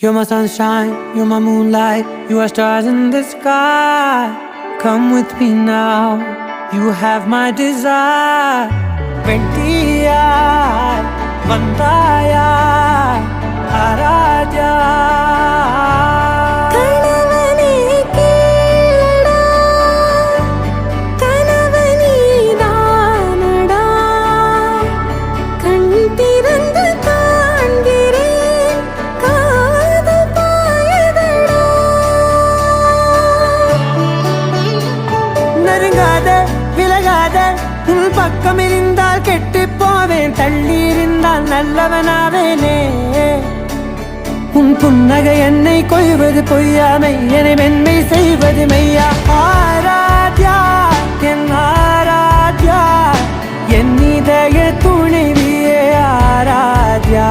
You're my sunshine, you're my moonlight, you are stars in the sky. Come with me now, you have my desire. Vendiya, vandaya, aradya. உன் பக்கம் இருந்தால் கெட்டு போவேன், தள்ளி இருந்தால் நல்லவனாவேனே. உன் புன்னகை என்னை கொய்வது பொய்யாமை, என்னை மென்மை செய்வது மெய்யா. ஆராத்யா என் ஆராத்யா, என் இதய துணைவியே ஆராத்யா.